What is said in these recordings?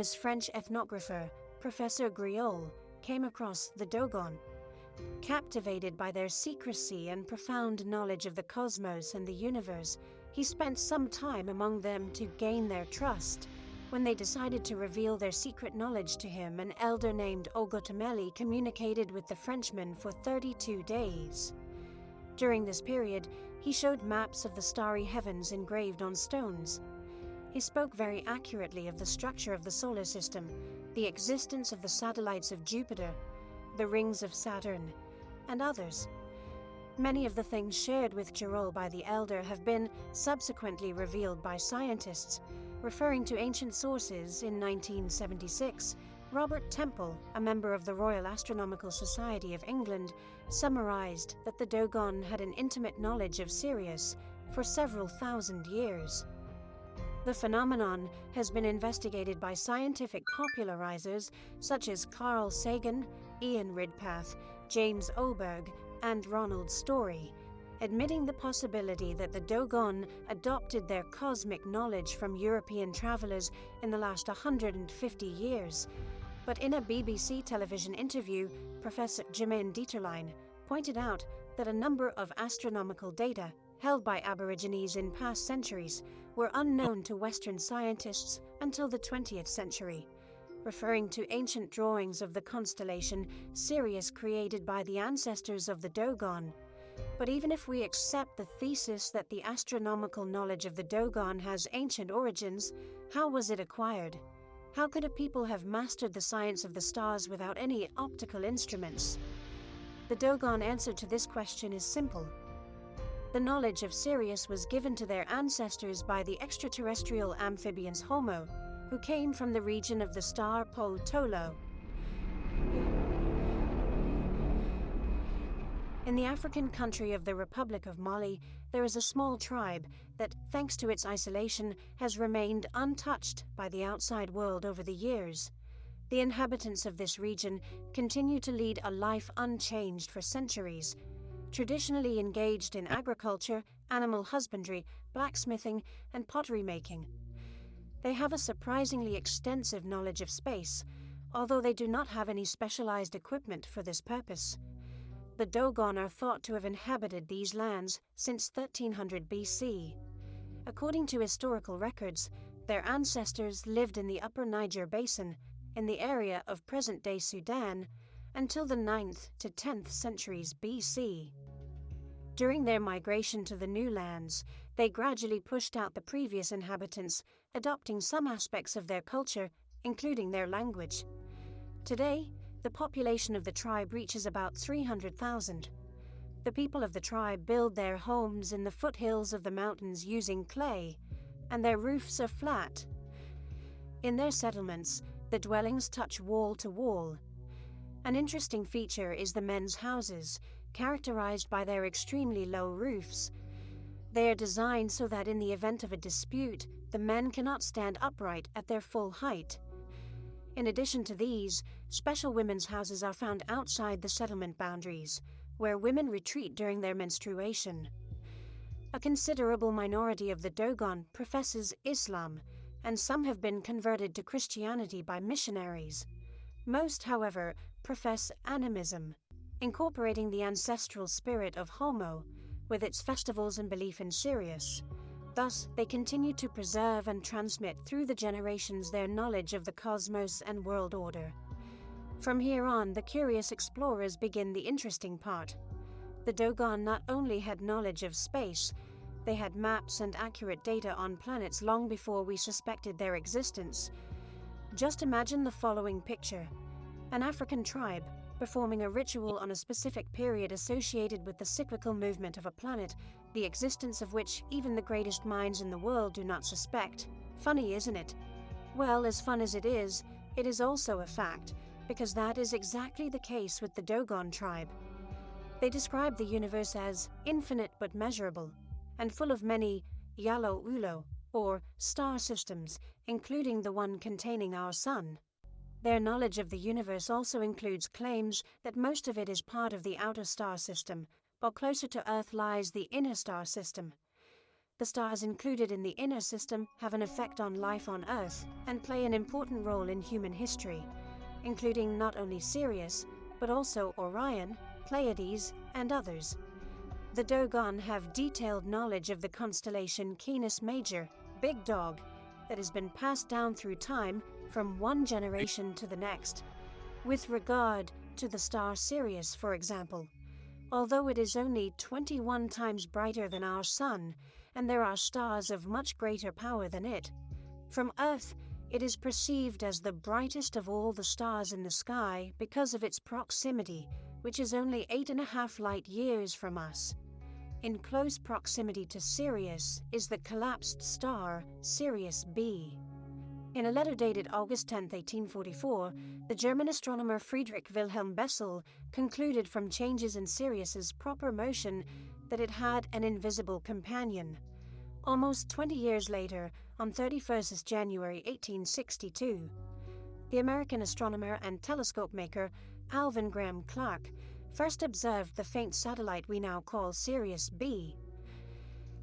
As French ethnographer Professor Griol came across the Dogon. Captivated by their secrecy and profound knowledge of the cosmos and the universe, he spent some time among them to gain their trust. When they decided to reveal their secret knowledge to him, an elder named Ogotomeli communicated with the Frenchman for 32 days. During this period, he showed maps of the starry heavens engraved on stones. He spoke very accurately of the structure of the solar system, the existence of the satellites of Jupiter, the rings of Saturn, and others. Many of the things shared with Girol by the elder have been subsequently revealed by scientists. Referring to ancient sources, in 1976, Robert Temple, a member of the Royal Astronomical Society of England, summarized that the Dogon had an intimate knowledge of Sirius for several thousand years. The phenomenon has been investigated by scientific popularizers such as Carl Sagan, Ian Ridpath, James Oberg, and Ronald Story, admitting the possibility that the Dogon adopted their cosmic knowledge from European travelers in the last 150 years. But in a BBC television interview, Professor Jermaine Dieterlein pointed out that a number of astronomical data held by Aborigines in past centuries were unknown to Western scientists until the 20th century, referring to ancient drawings of the constellation Sirius created by the ancestors of the Dogon. But even if we accept the thesis that the astronomical knowledge of the Dogon has ancient origins, how was it acquired? How could a people have mastered the science of the stars without any optical instruments? The Dogon answer to this question is simple. The knowledge of Sirius was given to their ancestors by the extraterrestrial amphibians Homo, who came from the region of the star Po Tolo. In the African country of the Republic of Mali, there is a small tribe that, thanks to its isolation, has remained untouched by the outside world over the years. The inhabitants of this region continue to lead a life unchanged for centuries, traditionally engaged in agriculture, animal husbandry, blacksmithing, and pottery making. They have a surprisingly extensive knowledge of space, although they do not have any specialized equipment for this purpose. The Dogon are thought to have inhabited these lands since 1300 BC. According to historical records, their ancestors lived in the upper Niger Basin, in the area of present-day Sudan, until the 9th to 10th centuries BC. During their migration to the new lands, they gradually pushed out the previous inhabitants, adopting some aspects of their culture, including their language. Today, the population of the tribe reaches about 300,000. The people of the tribe build their homes in the foothills of the mountains using clay, and their roofs are flat. In their settlements, the dwellings touch wall to wall. An interesting feature is the men's houses, characterized by their extremely low roofs. They are designed so that in the event of a dispute, the men cannot stand upright at their full height. In addition to these, special women's houses are found outside the settlement boundaries, where women retreat during their menstruation. A considerable minority of the Dogon professes Islam, and some have been converted to Christianity by missionaries. Most, however, profess animism, incorporating the ancestral spirit of Homo, with its festivals and belief in Sirius. Thus, they continue to preserve and transmit through the generations their knowledge of the cosmos and world order. From here on, the curious explorers begin the interesting part. The Dogon not only had knowledge of space, they had maps and accurate data on planets long before we suspected their existence. Just imagine the following picture. An African tribe performing a ritual on a specific period associated with the cyclical movement of a planet, the existence of which even the greatest minds in the world do not suspect. Funny, isn't it? Well, as fun as it is also a fact, because that is exactly the case with the Dogon tribe. They describe the universe as infinite but measurable, and full of many yalo ulo, or star systems, including the one containing our sun. Their knowledge of the universe also includes claims that most of it is part of the outer star system, while closer to Earth lies the inner star system. the stars included in the inner system have an effect on life on Earth and play an important role in human history, including not only Sirius, but also Orion, Pleiades, and others. The Dogon have detailed knowledge of the constellation Canis Major, Big Dog, that has been passed down through time from one generation to the next. With regard to the star Sirius, for example, although it is only 21 times brighter than our Sun, and there are stars of much greater power than it, from Earth it is perceived as the brightest of all the stars in the sky because of its proximity, which is only 8.5 light years from us. In close proximity to Sirius is the collapsed star Sirius B. In a letter dated August 10, 1844, the German astronomer Friedrich Wilhelm Bessel concluded from changes in Sirius's proper motion that it had an invisible companion. Almost 20 years later, on 31st January 1862, the American astronomer and telescope maker Alvin Graham Clark first observed the faint satellite we now call Sirius B.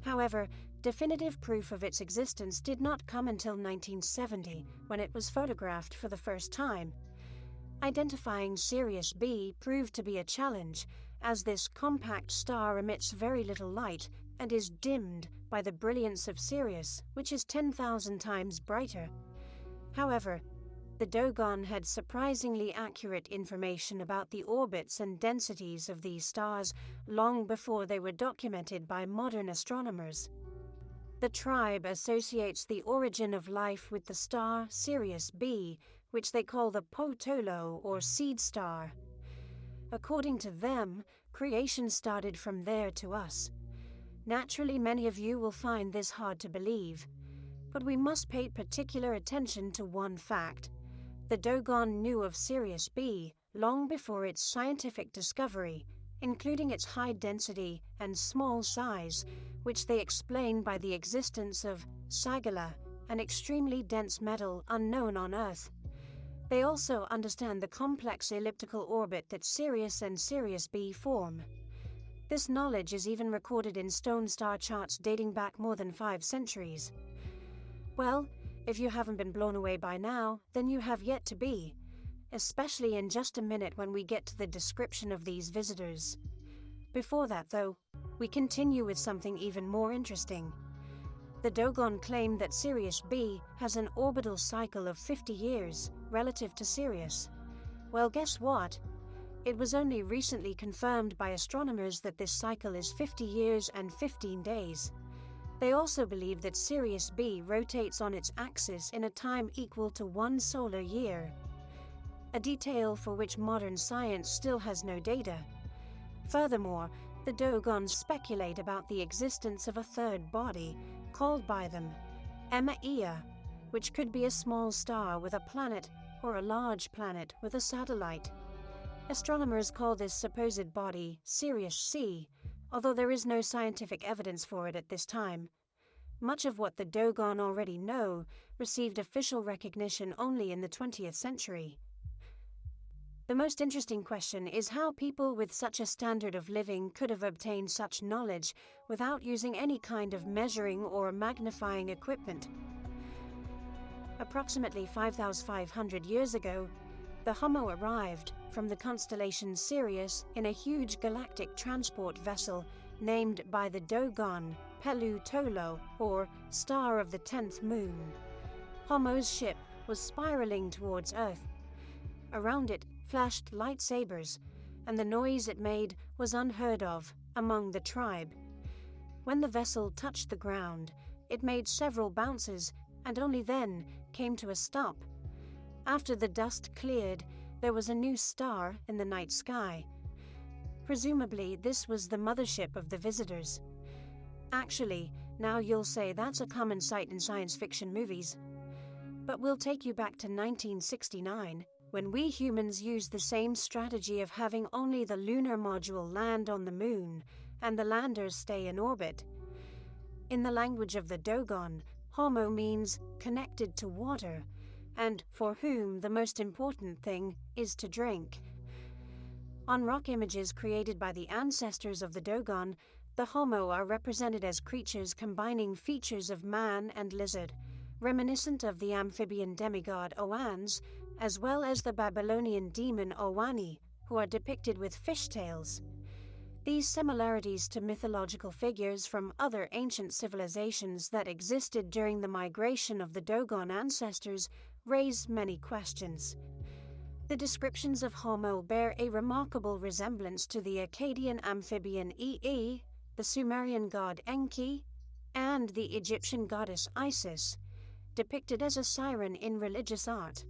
However, definitive proof of its existence did not come until 1970, when it was photographed for the first time. Identifying Sirius B proved to be a challenge, as this compact star emits very little light and is dimmed by the brilliance of Sirius, which is 10,000 times brighter. However, the Dogon had surprisingly accurate information about the orbits and densities of these stars long before they were documented by modern astronomers. The tribe associates the origin of life with the star Sirius B, which they call the Potolo or seed star. According to them, creation started from there to us. Naturally, many of you will find this hard to believe, but we must pay particular attention to one fact. The Dogon knew of Sirius B long before its scientific discovery, including its high density and small size, which they explain by the existence of sagala, an extremely dense metal unknown on Earth. They also understand the complex elliptical orbit that Sirius and Sirius B form. This knowledge is even recorded in stone star charts dating back more than 5 centuries. Well, if you haven't been blown away by now, then you have yet to be, especially in just a minute when we get to the description of these visitors. Before that, though, we continue with something even more interesting. The Dogon claim that Sirius B has an orbital cycle of 50 years relative to Sirius. Well, guess what? It was only recently confirmed by astronomers that this cycle is 50 years and 15 days. They also believe that Sirius B rotates on its axis in a time equal to 1 solar year, a detail for which modern science still has no data. Furthermore, the Dogon speculate about the existence of a third body, called by them yemaya, which could be a small star with a planet or a large planet with a satellite. Astronomers call this supposed body Sirius C, although there is no scientific evidence for it at this time. Much of what the Dogon already know received official recognition only in the 20th century. The most interesting question is how people with such a standard of living could have obtained such knowledge without using any kind of measuring or magnifying equipment. Approximately 5,500 years ago, the Homo arrived from the constellation Sirius in a huge galactic transport vessel named by the Dogon Pelu Tolo, or Star of the 10th Moon. Homo's ship was spiraling towards Earth. Around it flashed lightsabers, and the noise it made was unheard of among the tribe. When the vessel touched the ground, it made several bounces and only then came to a stop. After the dust cleared, there was a new star in the night sky. Presumably, this was the mothership of the visitors. Actually, now you'll say that's a common sight in science fiction movies. But we'll take you back to 1969, when we humans used the same strategy of having only the lunar module land on the moon and the landers stay in orbit. In the language of the Dogon, Homo means connected to water, and for whom the most important thing is to drink. On rock images created by the ancestors of the Dogon, The Homo are represented as creatures combining features of man and lizard, reminiscent of the amphibian demigod Oans, as well as the Babylonian demon Owani, who are depicted with fishtails. These similarities to mythological figures from other ancient civilizations that existed during the migration of the Dogon ancestors raise many questions. The descriptions of Homo bear a remarkable resemblance to the Akkadian amphibian Ee, the Sumerian god Enki, and the Egyptian goddess Isis, depicted as a siren in religious art.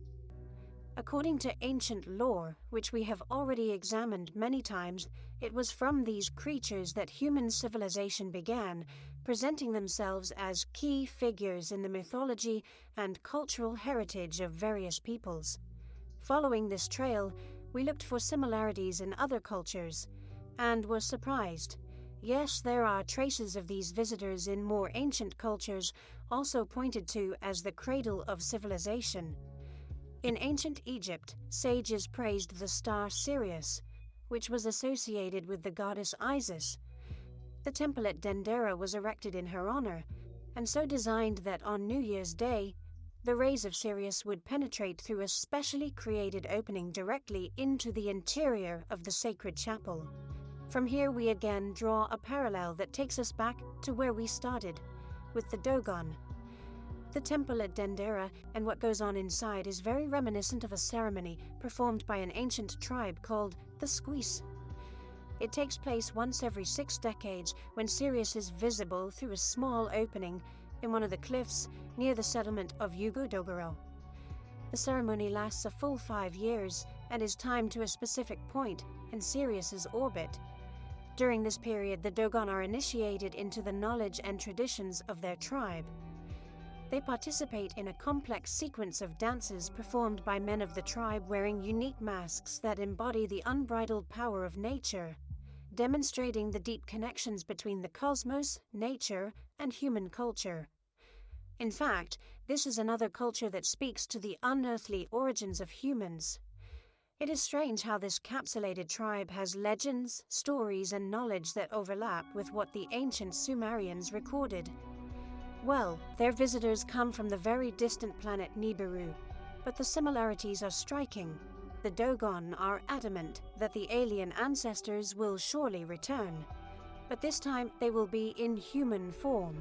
According to ancient lore, which we have already examined many times, it was from these creatures that human civilization began, presenting themselves as key figures in the mythology and cultural heritage of various peoples. Following this trail, we looked for similarities in other cultures, and were surprised. Yes, there are traces of these visitors in more ancient cultures, also pointed to as the cradle of civilization. In ancient Egypt, sages praised the star Sirius, which was associated with the goddess Isis. The temple at Dendera was erected in her honor, and so designed that on New Year's Day, the rays of Sirius would penetrate through a specially created opening directly into the interior of the sacred chapel. From here we again draw a parallel that takes us back to where we started, with the Dogon. The temple at Dendera and what goes on inside is very reminiscent of a ceremony performed by an ancient tribe called the Squeeze. It takes place once every 6 decades when Sirius is visible through a small opening in one of the cliffs near the settlement of Yugudogoro. The ceremony lasts a full 5 years and is timed to a specific point in Sirius's orbit. During this period, the Dogon are initiated into the knowledge and traditions of their tribe. They participate in a complex sequence of dances performed by men of the tribe wearing unique masks that embody the unbridled power of nature, demonstrating the deep connections between the cosmos, nature, and human culture. In fact, this is another culture that speaks to the unearthly origins of humans. It is strange how this capsulated tribe has legends, stories, and knowledge that overlap with what the ancient Sumerians recorded. Well, their visitors come from the very distant planet Nibiru, but the similarities are striking. The Dogon are adamant that the alien ancestors will surely return, but this time they will be in human form.